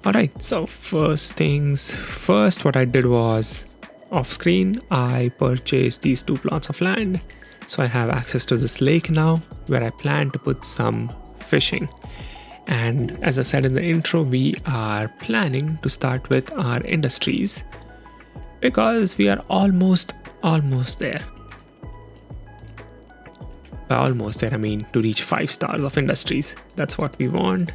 Alright, so first things first, what I did was off screen, I purchased these 2 plots of land. So I have access to this lake now where I plan to put some fishing. And as I said in the intro, we are planning to start with our industries because we are almost there. By almost there, I mean to reach 5 stars of industries. That's what we want.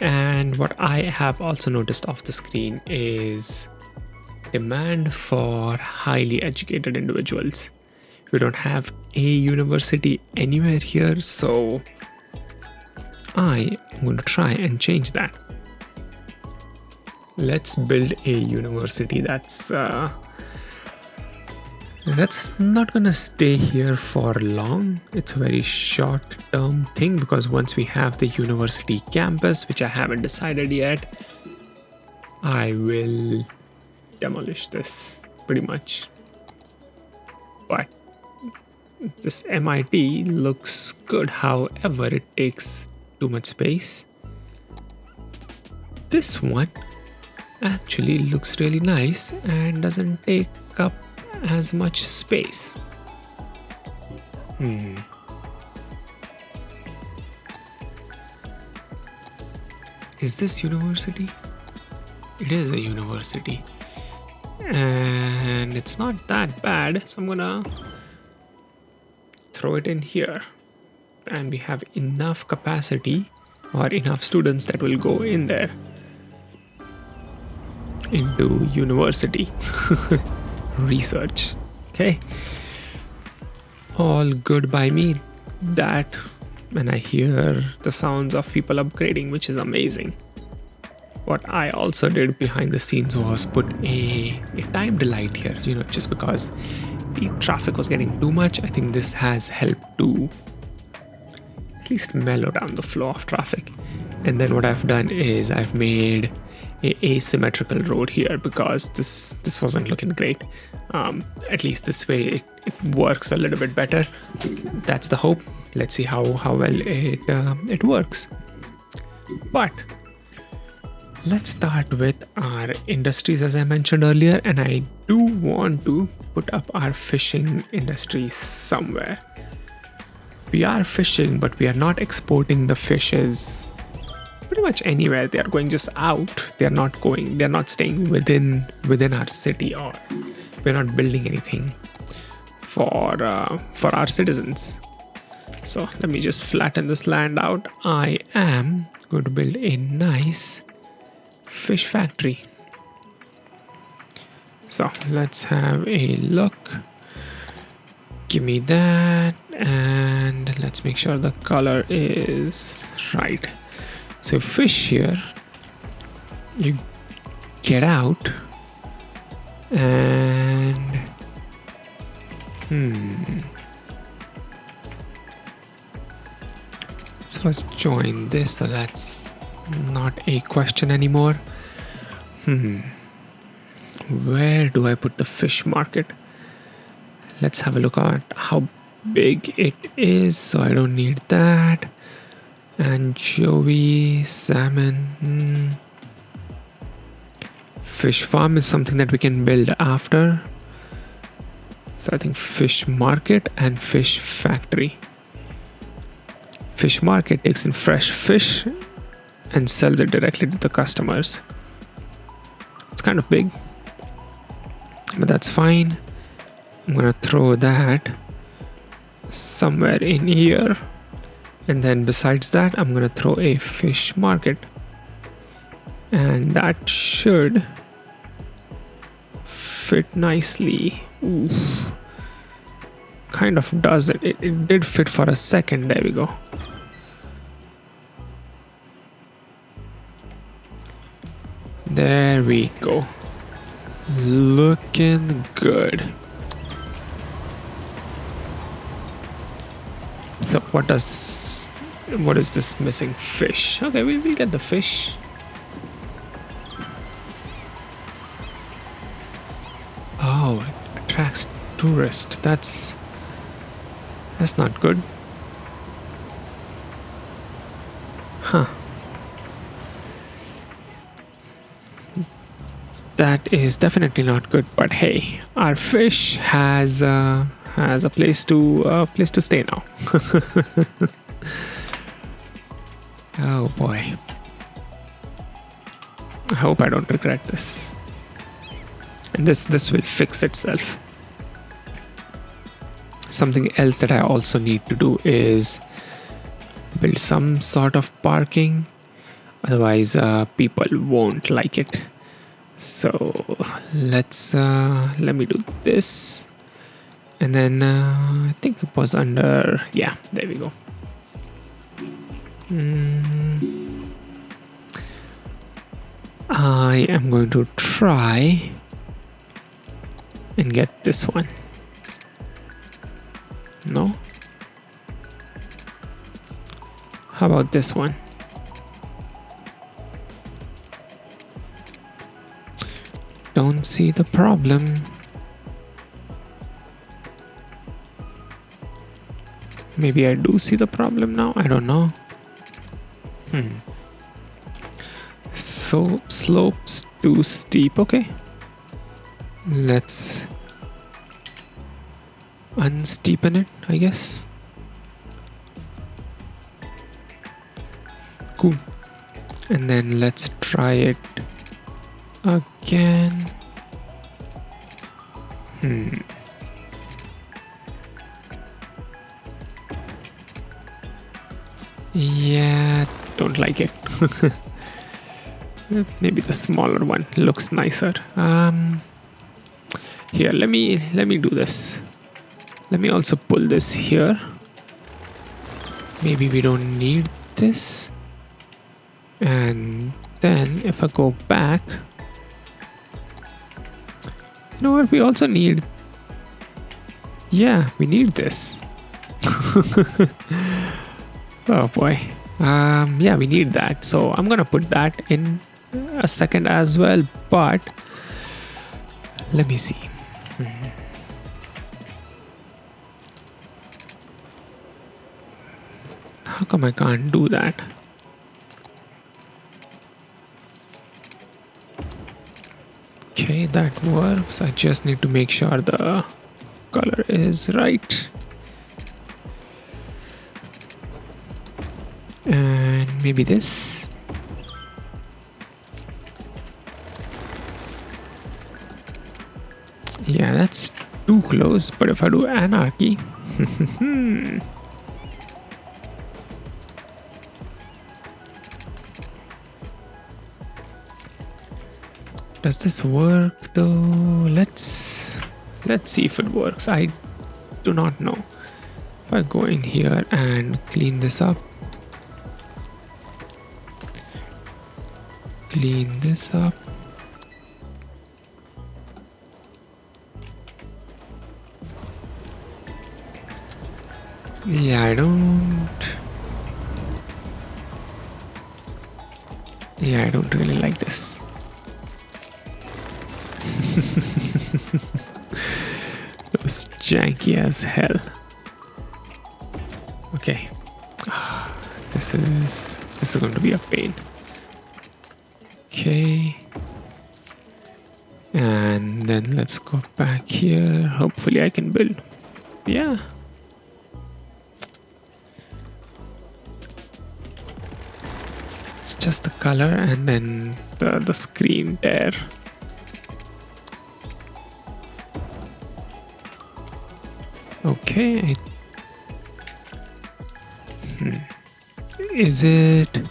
And what I have also noticed off the screen is demand for highly educated individuals. We don't have a university anywhere here, so I am going to try and change that. Let's build a university that's not gonna stay here for long. It's a very short-term thing because once we have the university campus, which I haven't decided yet, I will demolish this pretty much. But this MIT looks good, however, it takes too much space. This one actually looks really nice and doesn't take up as much space. Is this university? It is a university. And it's not that bad, so I'm gonna throw it in here. And we have enough capacity or enough students that will go in there into university. Research. Okay, all good by me. That, and I hear the sounds of people upgrading, which is amazing. What I also did behind the scenes was put a timed light here, just because the traffic was getting too much. I think this has helped to at least mellow down the flow of traffic. And then what I've done is I've made a asymmetrical road here because this wasn't looking great. At least this way it works a little bit better. That's the hope. Let's see how well it works. But let's start with our industries, as I mentioned earlier, and I do want to put up our fishing industries somewhere. We are fishing, but we are not exporting the fishes pretty much anywhere. They are going just out. They're not staying within our city, or we're not building anything for our citizens. So let me just flatten this land out. I am going to build a nice fish factory. So let's have a look. Give me that, and let's make sure the color is right. So fish here, you get out, and let's first join this, so that's not a question anymore. Where do I put the fish market? Let's have a look at how big it is. So I don't need that. Anchovy, salmon. Fish farm is something that we can build after. So I think fish market and fish factory. Fish market takes in fresh fish and sells it directly to the customers. It's kind of big, but that's fine. I'm gonna throw that somewhere in here. And then besides that, I'm gonna throw a fish market, and that should fit nicely. Oof. Kind of does it. It did fit for a second. There we go. There we go. Looking good. So what is this missing fish? Okay, we'll get the fish. Oh, it attracts tourists. That's not good. Huh. That is definitely not good. But hey, our fish has a place to stay now. Oh boy. I hope I don't regret this. And this will fix itself. Something else that I also need to do is build some sort of parking. Otherwise, people won't like it. So let me do this. And then I think it was under, yeah, there we go. I am going to try and get this one. No? How about this one? Don't see the problem. Maybe I do see the problem now. I don't know. So slopes too steep. Okay. Let's unsteepen it, I guess. Cool. And then let's try it again. Yeah, don't like it. Maybe the smaller one looks nicer. Here, let me do this. Let me also pull this here. Maybe we don't need this. And then if I go back, you know what, we also need, yeah, we need this. Oh boy. Yeah, we need that. So I'm gonna put that in a second as well, but let me see. How come I can't do that? Okay, that works. I just need to make sure the color is right. And maybe this. Yeah, that's too close, but if I do anarchy. Does this work though? Let's see if it works. I do not know. If I go in here and clean this up. Clean this up. Yeah, I don't really like this. That was janky as hell. Okay. This is going to be a pain. Okay. And then let's go back here. Hopefully I can build. Yeah. It's just the color and then the screen there. Okay. Is it?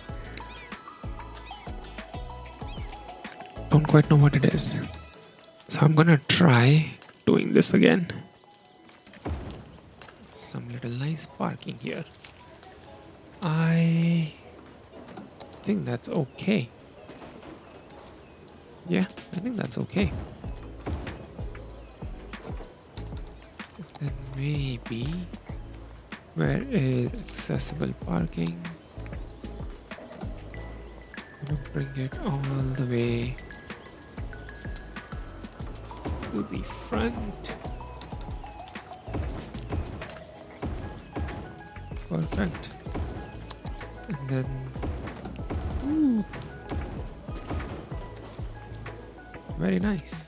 Don't quite know what it is. So I'm gonna try doing this again. Some little nice parking here. I think that's okay. Yeah, I think that's okay. Then maybe, where is accessible parking? I'm gonna bring it all the way to the front. Perfect. And then Very nice.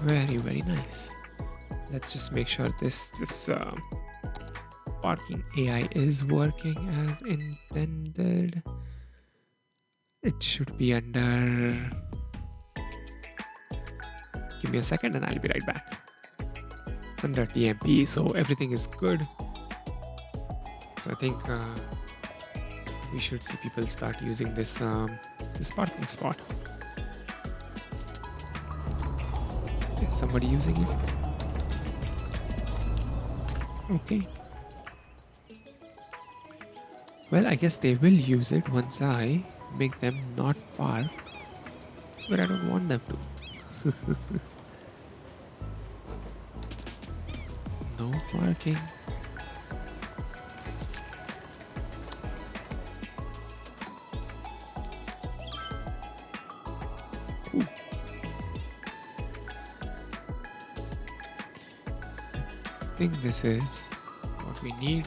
Very, very nice. Let's just make sure this parking AI is working as intended. It should be under... Give me a second and I'll be right back. It's under TMP, so everything is good. So I think we should see people start using this parking spot. Is somebody using it? Okay. Well, I guess they will use it once I make them not park where I don't want them to. No parking. Ooh. I think this is what we need.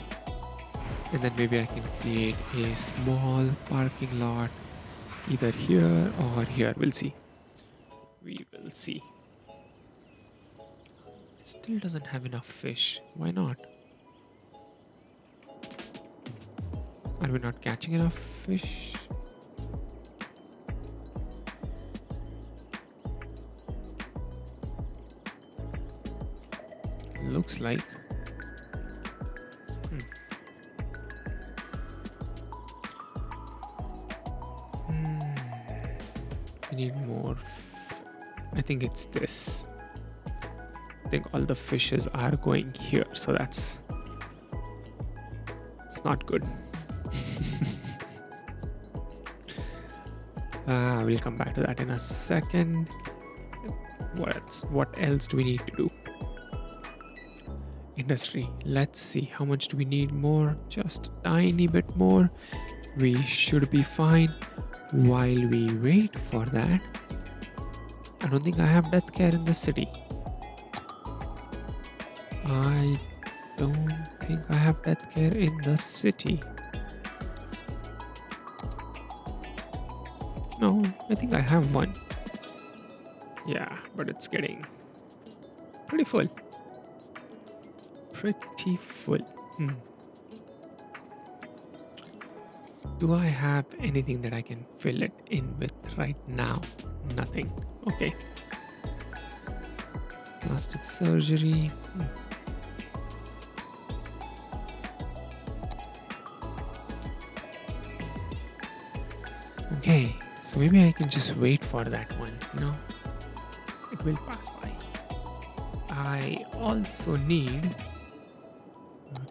And then maybe I can create a small parking lot either here or here. We'll see. We will see. Still doesn't have enough fish. Why not? Are we not catching enough fish? Looks like. We need more. I think it's this. I think all the fishes are going here, so it's not good. We'll come back to that in a second. What else do we need to do? Industry. Let's see, how much do we need more? Just a tiny bit more. We should be fine. While we wait for that, I don't think I have death care in the city. I don't think I have death care in the city. No, I think I have one. Yeah, but it's getting pretty full. Pretty full. Do I have anything that I can fill it in with right now? Nothing. Okay. Plastic surgery. Okay, so maybe I can just wait for that one, you know? It will pass by. I also need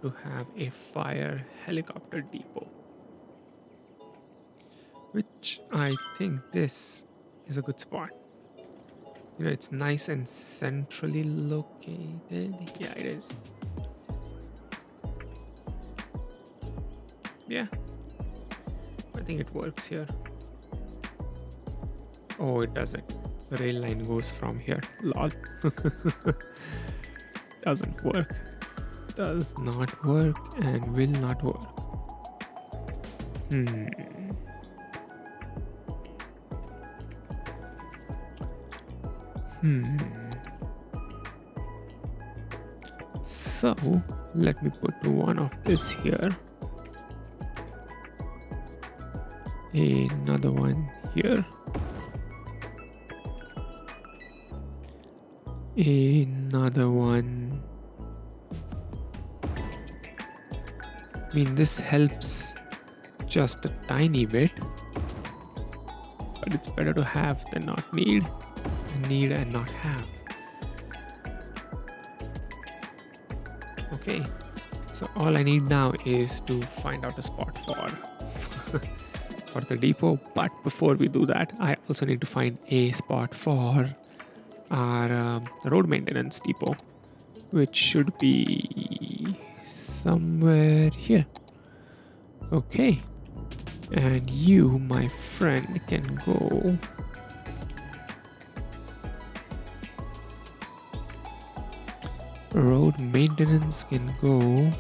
to have a fire helicopter depot, which I think this is a good spot. You know, it's nice and centrally located. Yeah, it is. Yeah, I think it works here. Oh, it doesn't. The rail line goes from here. Lol. Doesn't work. Does not work and will not work. So let me put one of this here, another one here, another one. I mean, this helps just a tiny bit, but it's better to have than not need. Need and not have. Okay, so all I need now is to find out a spot for the depot, but before we do that, I also need to find a spot for our road maintenance depot, which should be somewhere here. Okay, and you, my friend, can go road maintenance can go.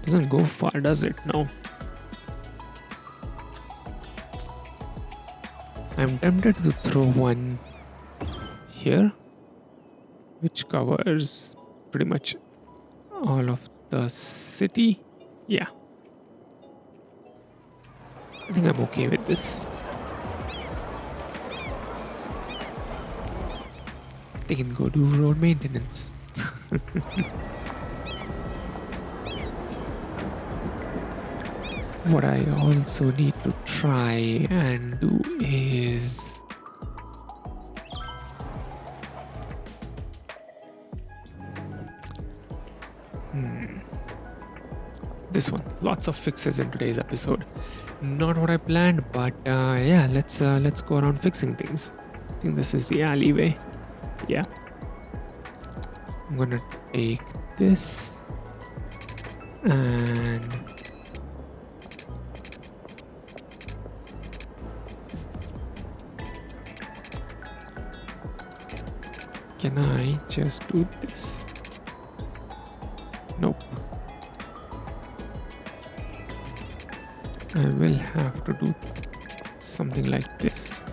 Doesn't go far, does it? No. I'm tempted to throw one here, which covers pretty much all of the city. Yeah, I think I'm okay with this. They can go do road maintenance. What I also need to try and do is this one. Lots of fixes in today's episode. Not what I planned, but yeah, let's go around fixing things. I think this is the alleyway. Yeah, I'm gonna take this and can I just do this? Nope. I will have to do something like this.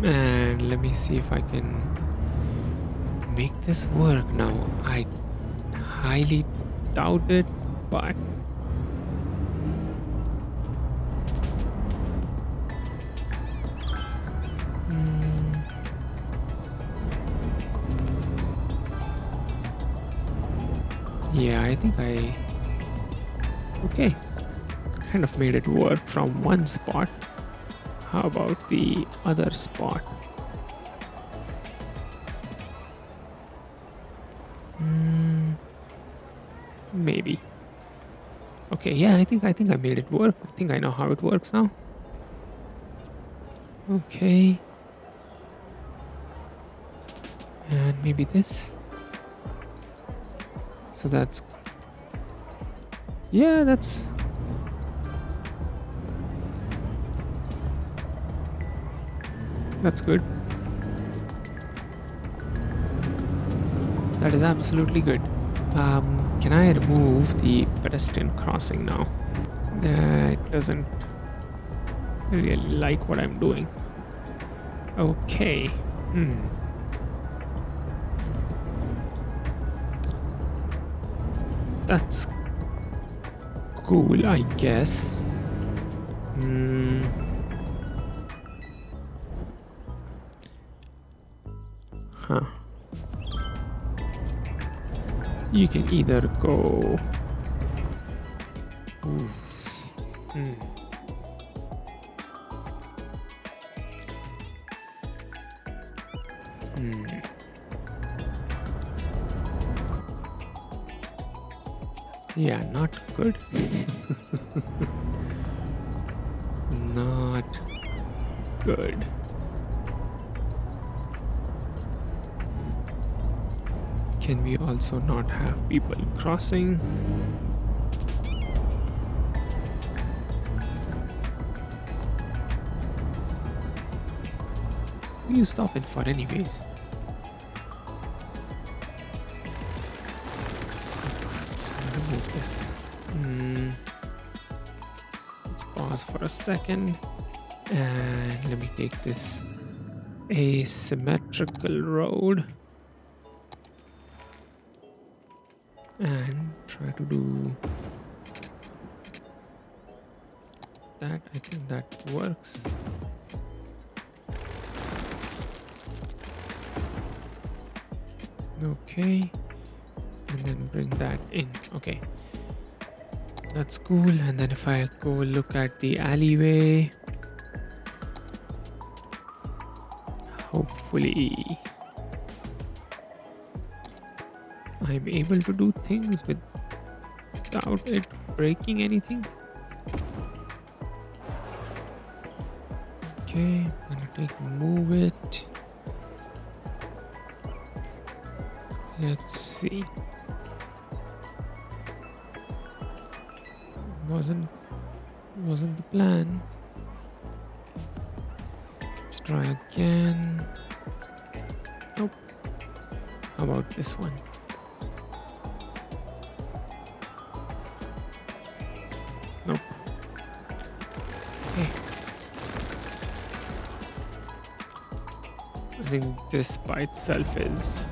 And let me see if I can make this work now. I highly doubt it, but yeah, I think okay, kind of made it work from one spot. How about the other spot? Maybe. Okay, yeah, I think I made it work. I think I know how it works now. Okay. And maybe this. So that's, yeah, that's good. That is absolutely good. Can I remove the pedestrian crossing now? That doesn't really like what I'm doing. Okay. That's cool, I guess. Huh. You can either go. Yeah, not good. Not good. Can we also not have people crossing? Who are you stopping for anyways? Remove this. Let's pause for a second and let me take this asymmetrical road and try to do that. I think that works. Okay, and then bring that in. Okay, that's cool. And then if I go look at the alleyway, hopefully I'm able to do things without it breaking anything. Okay, I'm gonna move it. Let's see. Wasn't the plan. Let's try again. Nope. How about this one? think this by itself is...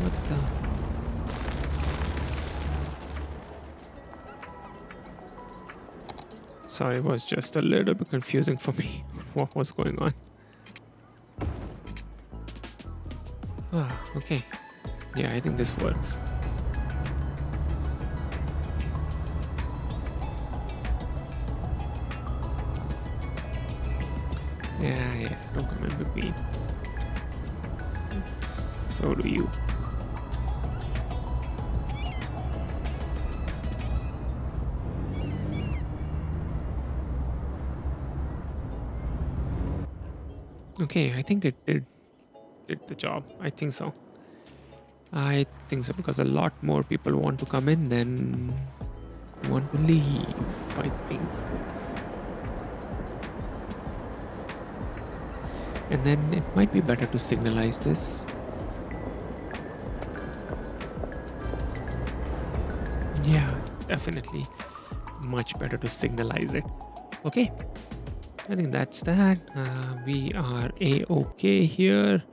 What the... Sorry, it was just a little bit confusing for me what was going on. Ah, okay. Yeah, I think this works. Yeah, don't come in between. So do you. Okay, I think it did the job. I think so. I think so because a lot more people want to come in than want to leave, I think. And then it might be better to signalize this. Yeah, definitely much better to signalize it. Okay, I think that's that. We are a-okay here.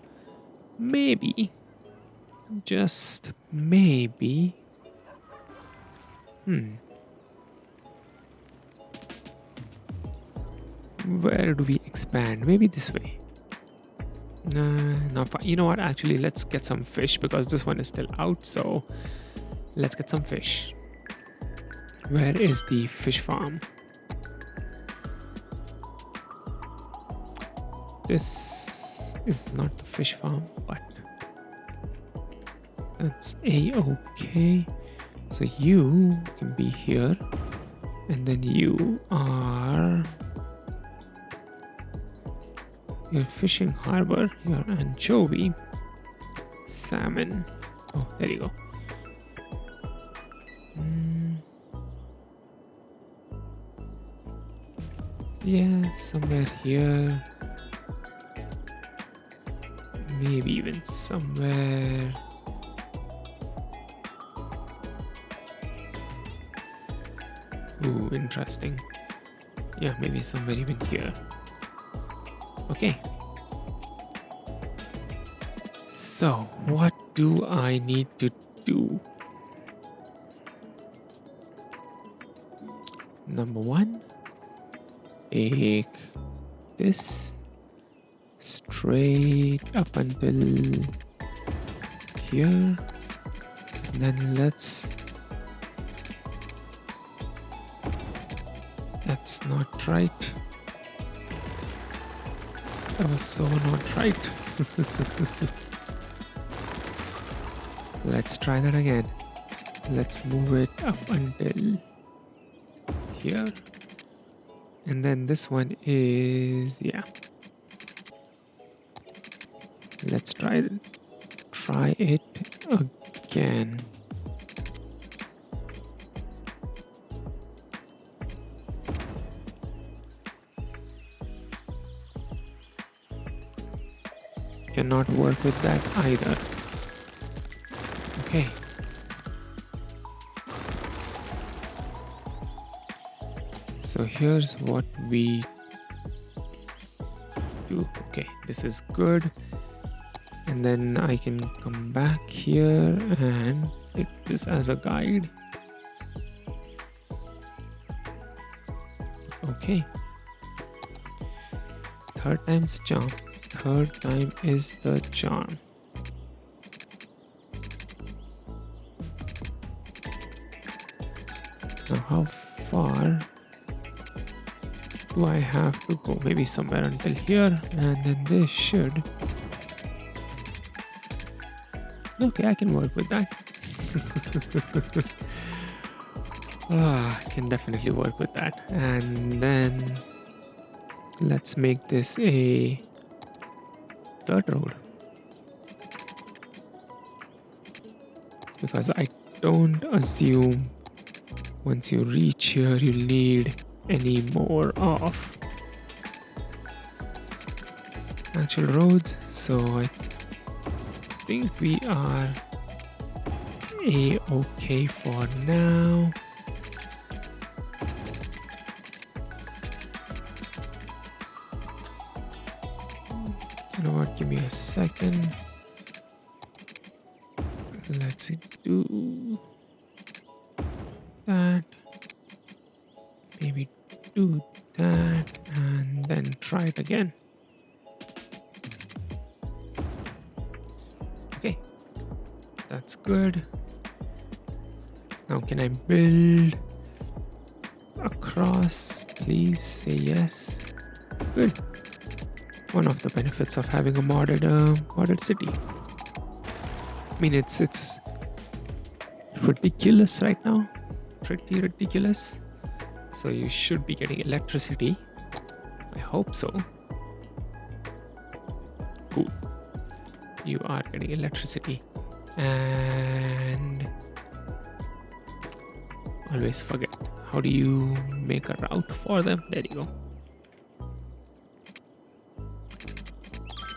Maybe, just maybe. Where do we expand? Maybe this way. Not fine. You know what? Actually, let's get some fish because this one is still out. So let's get some fish. Where is the fish farm? This is not the fish farm, but that's a-okay. So you can be here, and then you are your fishing harbor, your anchovy, salmon. Oh, there you go. Yeah, somewhere here. Maybe even somewhere. Ooh, interesting. Yeah, maybe somewhere even here. Okay. So, what do I need to do? Number one, take this straight up until here. Then let's... That's not right. That was so not right. Let's try that again. Let's move it up until here. And then this one is, yeah. Let's try it again. Cannot work with that either. Okay. So here's what we do. Okay, this is good. And then I can come back here and take this as a guide. Okay. Third time's the charm. Third time is the charm. Now how far do I have to go? Maybe somewhere until here, and then this should... Okay, I can work with that. I can definitely work with that. And then let's make this a dirt road, because I don't assume once you reach here you need any more of actual roads. So I think we are a-okay for now. me a second. Let's do that. Maybe do that and then try it again. Okay, that's good. Now can I build across? Please say yes. Good. One of the benefits of having a modded city. I mean, it's ridiculous right now. Pretty ridiculous. So you should be getting electricity. I hope so. Cool. You are getting electricity. And always forget. How do you make a route for them? There you go.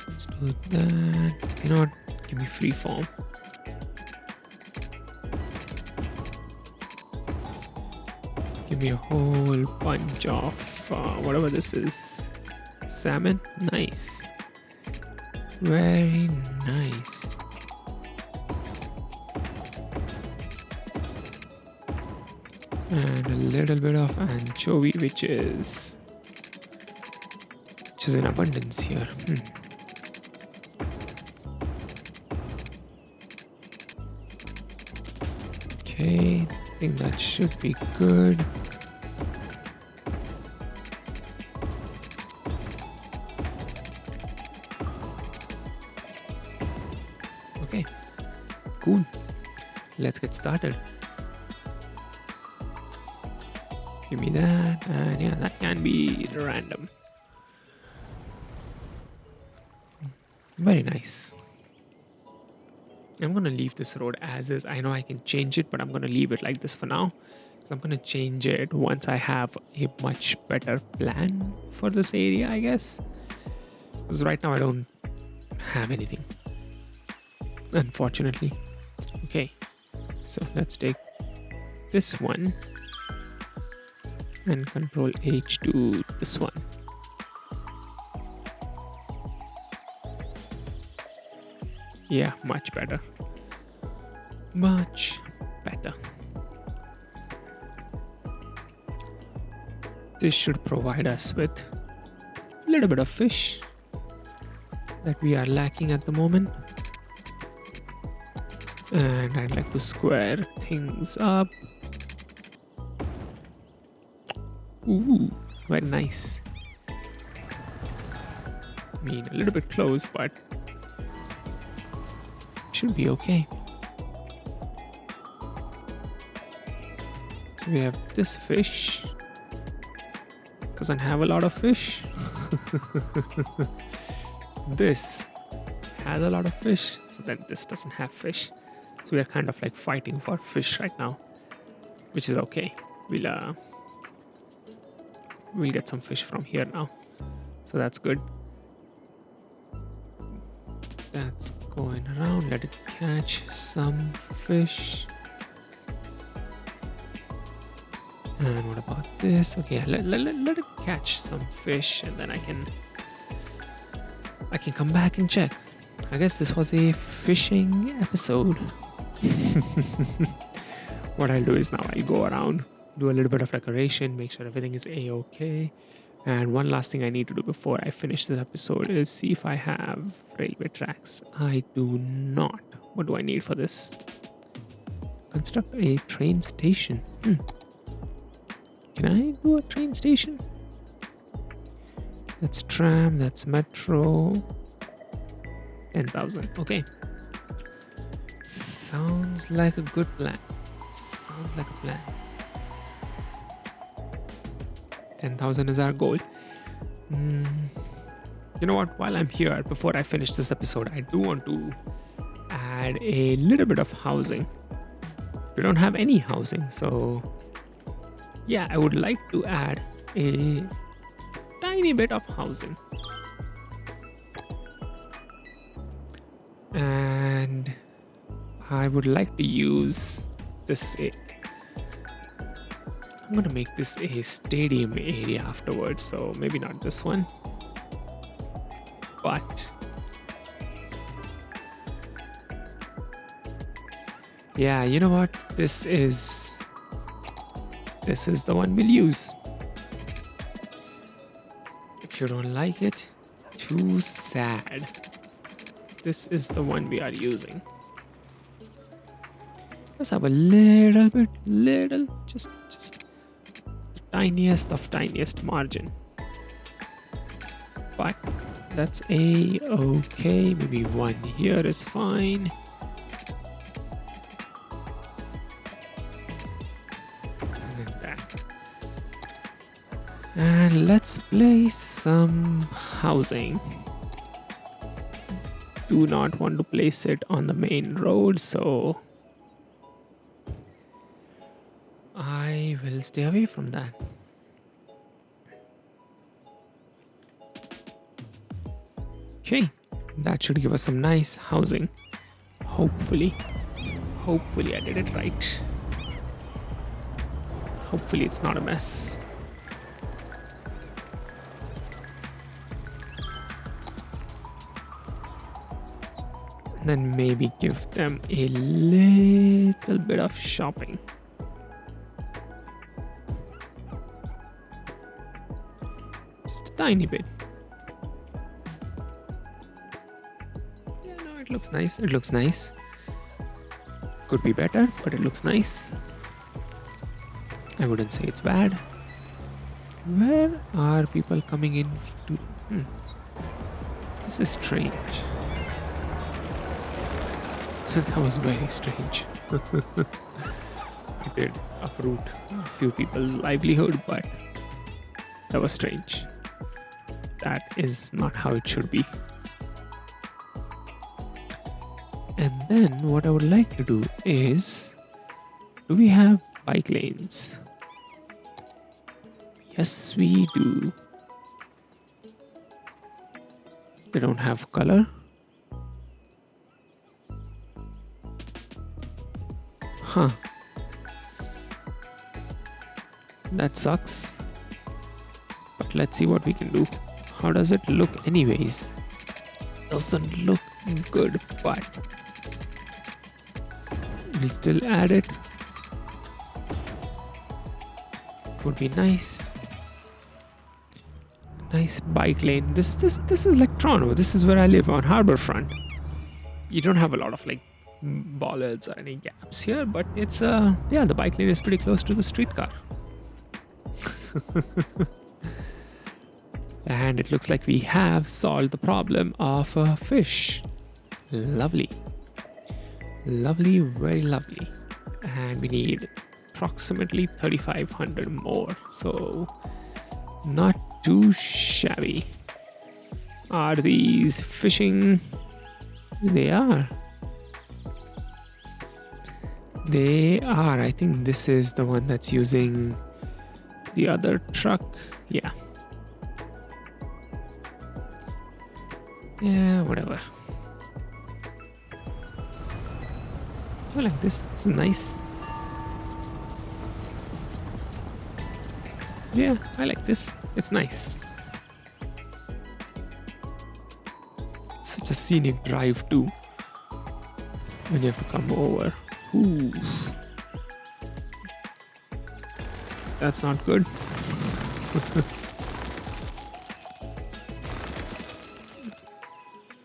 Let's do that. You know what? Give me free form. Give me a whole bunch of whatever this is. Salmon? Nice. Very nice. And a little bit of anchovy, which is in abundance here. Okay, I think that should be good. Okay, cool. Let's get started. Give me that, and yeah, that can be random. Very nice. I'm gonna leave this road as is. I know I can change it, but I'm gonna leave it like this for now. So I'm gonna change it once I have a much better plan for this area, I guess. Because right now I don't have anything, unfortunately. Okay, so let's take this one and control H to this one. Yeah, much better. Much better. This should provide us with a little bit of fish that we are lacking at the moment. And I'd like to square things up. Ooh, very nice. I mean, a little bit close, but should be okay. So we have this fish. Doesn't have a lot of fish. This has a lot of fish. So then this doesn't have fish. So we are kind of like fighting for fish right now, which is okay. We'll get some fish from here now. So that's good. That's going around. Let it catch some fish. And what about this? Okay, let it catch some fish, and then I can come back and check. I guess this was a fishing episode. What I'll do is now I'll go around, do a little bit of decoration, make sure everything is a-okay. And one last thing I need to do before I finish this episode is see if I have railway tracks. I do not. What do I need for this? Construct a train station. Can I do a train station? That's tram, that's metro. 10,000. Okay. Sounds like a good plan. Sounds like a plan. 10,000 is our goal. You know what? While I'm here, before I finish this episode, I do want to add a little bit of housing. We don't have any housing, so yeah, I would like to add a tiny bit of housing. And I would like to use this. I'm gonna make this a stadium area afterwards, so maybe not this one, but Yeah, you know what? This is the one we'll use. If you don't like it, too sad. This is the one we are using. Let's have a little bit, just the tiniest margin. But that's okay. Maybe one here is fine. And then that. And let's place some housing. Do not want to place it on the main road, so I will stay away from that. Okay, that should give us some nice housing. Hopefully I did it right. Hopefully it's not a mess. And then maybe give them a little bit of shopping. Just a tiny bit. Yeah, no, it looks nice. It looks nice. Could be better, but it looks nice. I wouldn't say it's bad. Where are people coming in to... This is strange. That was very strange. It did uproot a few people's livelihood, but that was strange. That is not how it should be. And then what I would like to do is, do we have bike lanes? Yes, we do. They don't have color. Huh. That sucks. But let's see what we can do. How does it look anyways? Doesn't look good, but we'll still add it. Would be nice. Nice bike lane. This is like Toronto. This is where I live, on Harbourfront. You don't have a lot of like bollards or any gaps here, but it's yeah, the bike lane is pretty close to the streetcar. And it looks like we have solved the problem of fish. Lovely, very lovely. And we need approximately 3,500 more, so not too shabby. Are these fishing? They are. I think this is the one that's using the other truck. Yeah, whatever. I like this. This is nice. Yeah, I like this. It's nice. Such a scenic drive too, when you have to come over. Ooh. That's not good.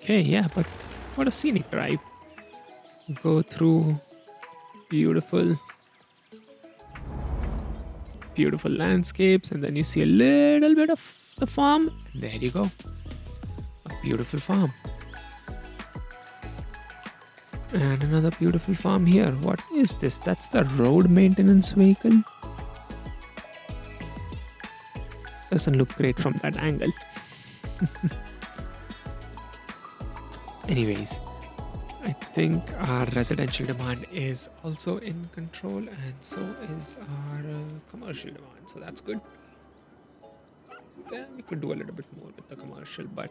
Okay, yeah, but what a scenic drive. Go through beautiful landscapes, and then you see a little bit of the farm, and there you go. A beautiful farm. And another beautiful farm here. What is this? That's the road maintenance vehicle. Doesn't look great from that angle. Anyways, I think our residential demand is also in control, and so is our commercial demand. So that's good. Then we could do a little bit more with the commercial, but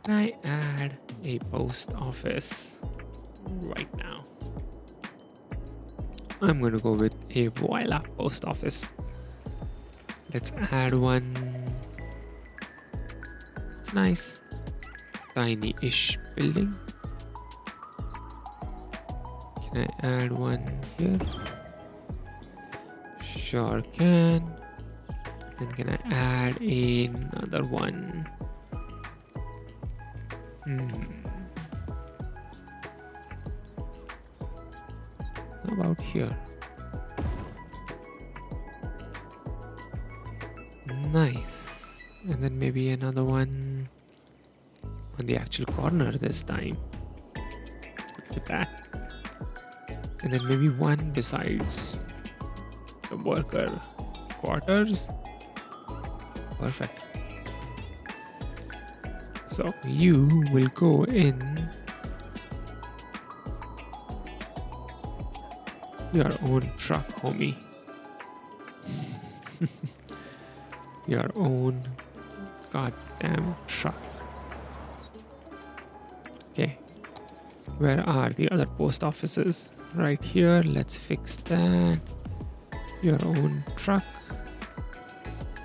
can I add a post office right now? I'm going to go with a voila post office. Let's add one. It's nice. Tiny-ish building. Can I add one here? Sure can. Then can I add another one? How about here? Nice. And then maybe another one on the actual corner this time. Look at that. And then maybe one besides the worker quarters. Perfect. So you will go in your own truck, homie. Your own goddamn truck. Okay. Where are the other post offices? Right here. Let's fix that. Your own truck.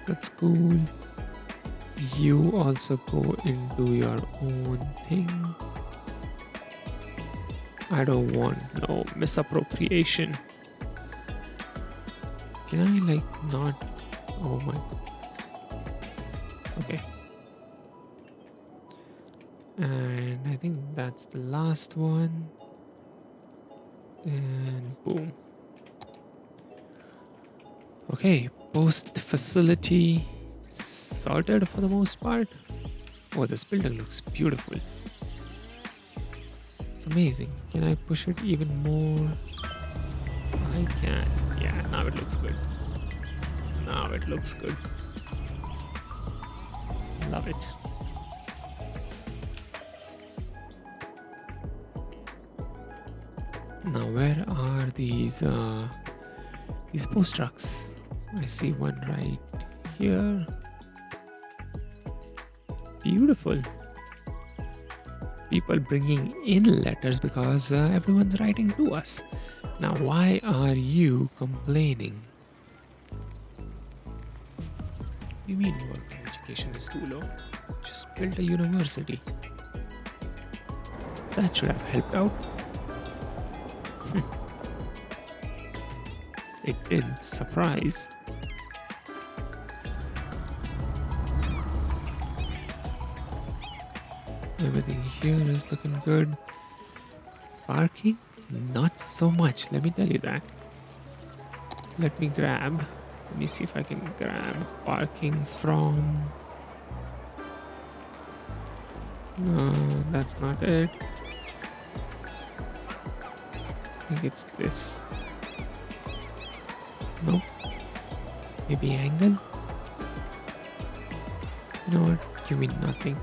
That's cool. You also go into your own thing. I don't want no misappropriation. Can I like not? Oh my goodness. Okay. And I think that's the last one. And boom. Okay, post facility sorted for the most part. Oh, this building looks beautiful. It's amazing. Can I push it even more? I can. Yeah, now it looks good. Now it looks good. Love it. Now where are these post trucks? I see one right here. Beautiful. People bringing in letters because everyone's writing to us. Now why are you complaining? What do you mean work and education is too low? Just build a university. That should have helped out. It didn't. Surprise. Everything here is looking good. Parking? Not so much, let me tell you that. Let me see if I can grab parking from... No, that's not it. I think it's this. Nope. Maybe angle? You know what? Give me nothing.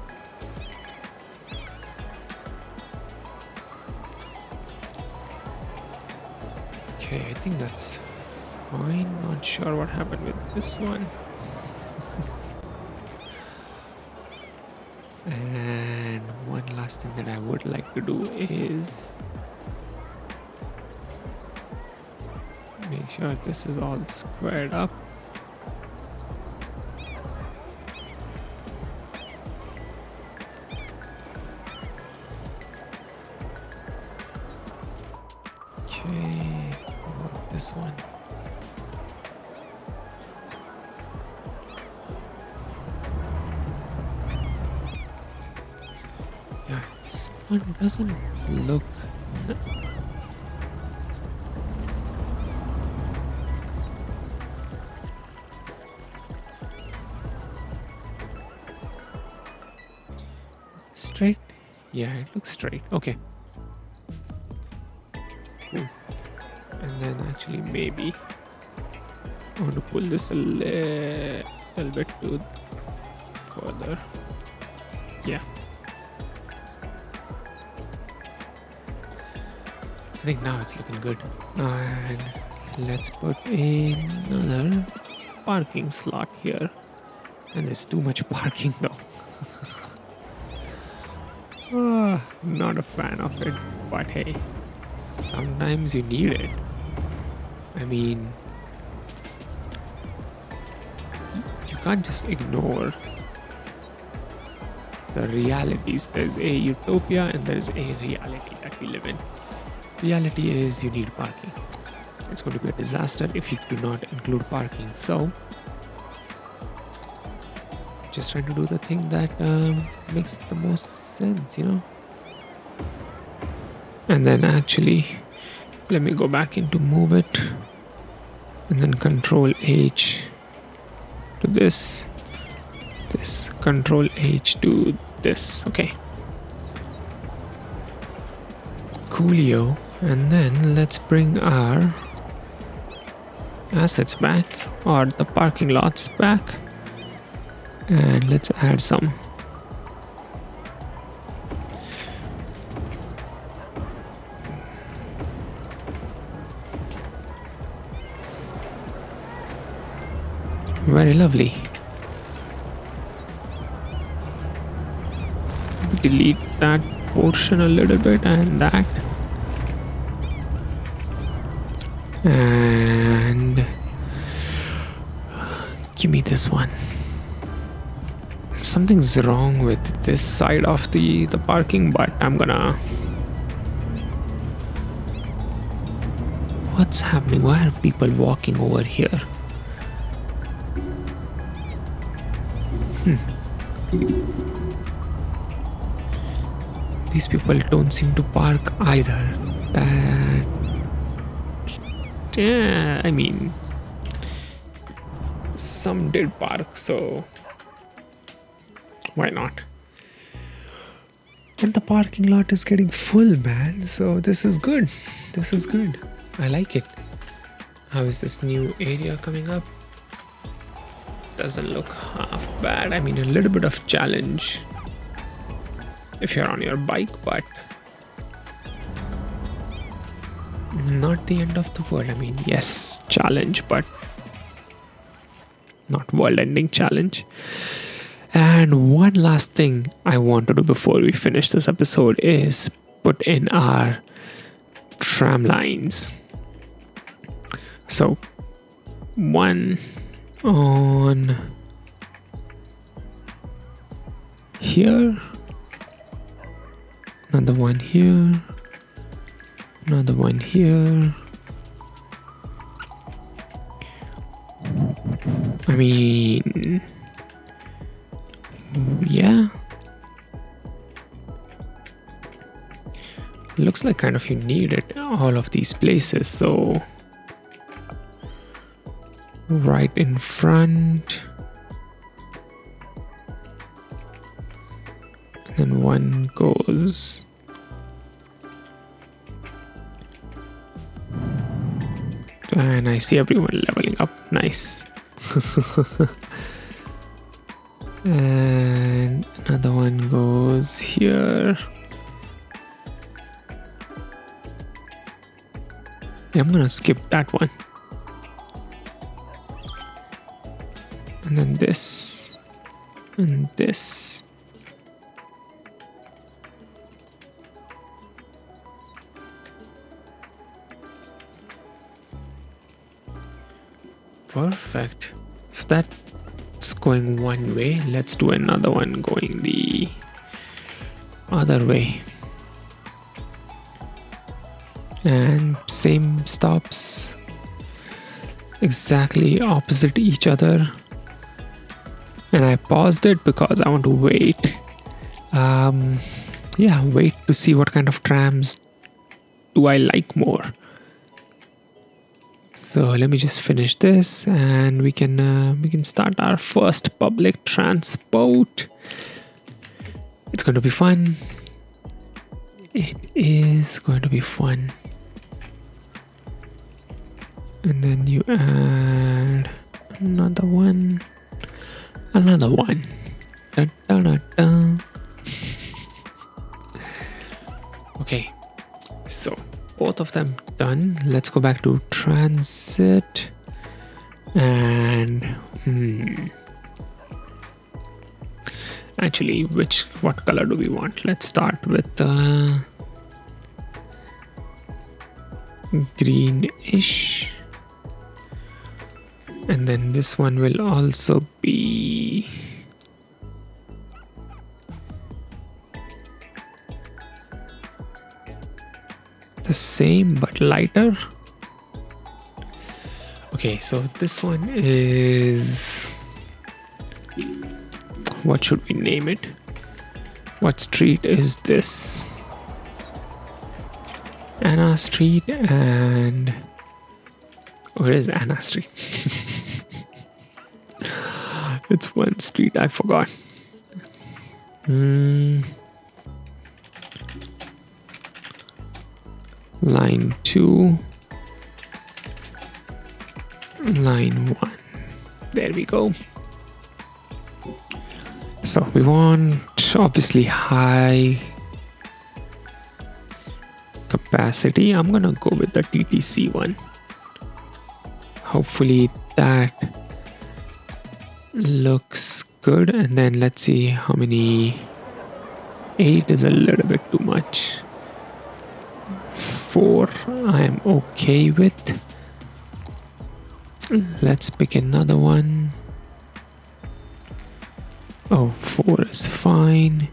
Okay, I think that's fine. Not sure what happened with this one. And one last thing that I would like to do is make sure this is all squared up. Okay, what about this one? Yeah, this one doesn't look... Straight? Yeah, it looks straight. Okay. Cool. And then actually maybe I want to pull this a little bit to further. Yeah. I think now it's looking good. And let's put another parking slot here. And there's too much parking though. Not a fan of it, but hey, sometimes you need it. I mean, you can't just ignore the realities. There's a utopia and there's a reality that we live in. Reality is you need parking. It's going to be a disaster if you do not include parking. So, just trying to do the thing that makes the most sense, And then actually, let me go back into move it, and then Control H to this, Control H to this. Okay. Coolio. And then let's bring our assets back, or the parking lots back, and let's add some. Very lovely. Delete that portion a little bit, and that, and give me this one. Something's wrong with this side of the parking, but I'm gonna... What's happening? Why are people walking over here? These people don't seem to park either. Yeah, I mean, some did park, so why not? And the parking lot is getting full, man. So this is good. This is good. I like it. How is this new area coming up? Doesn't look half bad. I mean, a little bit of challenge if you're on your bike, but not the end of the world. I mean, yes, challenge, but not world-ending challenge. And one last thing I want to do before we finish this episode is put in our tram lines. So, one on here, another one here, another one here. I mean, yeah, looks like kind of you need it all of these places. So right in front, and then one goes and I see everyone leveling up. Nice. And another one goes here. Yeah, I'm gonna skip that one. And then this and this. Perfect. So that's going one way. Let's do another one going the other way. And same stops, exactly opposite each other. And I paused it because I want to wait. Wait to see what kind of trams do I like more. So let me just finish this, and we can start our first public transport. It's going to be fun. It is going to be fun. And then you add another one. Another one. Dun, dun, dun, dun. Okay, so both of them done. Let's go back to transit. And actually, what color do we want? Let's start with greenish. And then this one will also be the same but lighter. Okay, so this one is, what should we name it? What street is this? Anna Street, and where is Anna Street? It's one street I forgot. Line 2, line 1. There we go. So we want obviously high capacity. I'm gonna go with the TTC one. Hopefully that looks good. And then let's see how many. 8 is a little bit too much. 4 I am okay with. Let's pick another one. Oh, 4 is fine.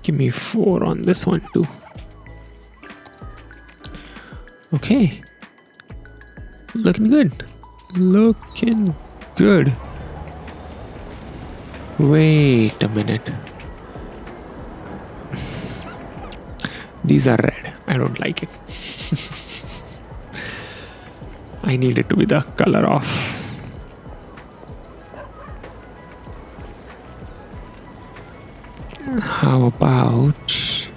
Give me 4 on this one too. Okay. Looking good. Looking good. Wait a minute. These are red. I don't like it. I need it to be the color of. How about,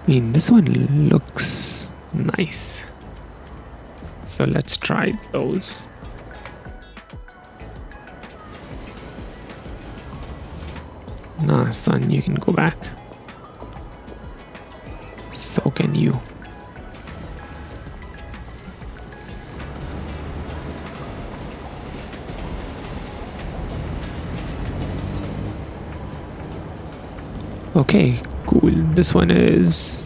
I mean, this one looks nice. So let's try those. Nah, son, you can go back. So can you. Okay, cool. This one is.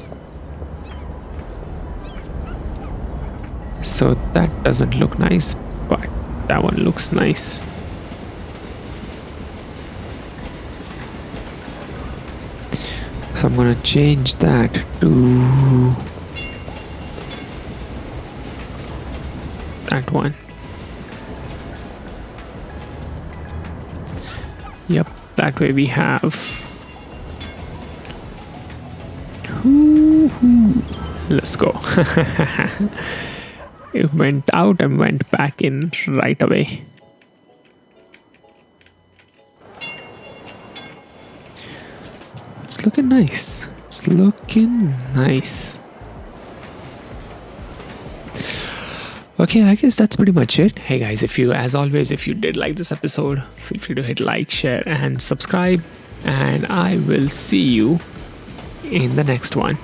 So that doesn't look nice, but that one looks nice. So I'm gonna change that to that one. Yep, that way we have. Let's go. It went out and went back in right away. It's looking nice. It's looking nice. Okay, I guess that's pretty much it. Hey guys, as always, if you did like this episode, feel free to hit like, share, and subscribe. And I will see you in the next one.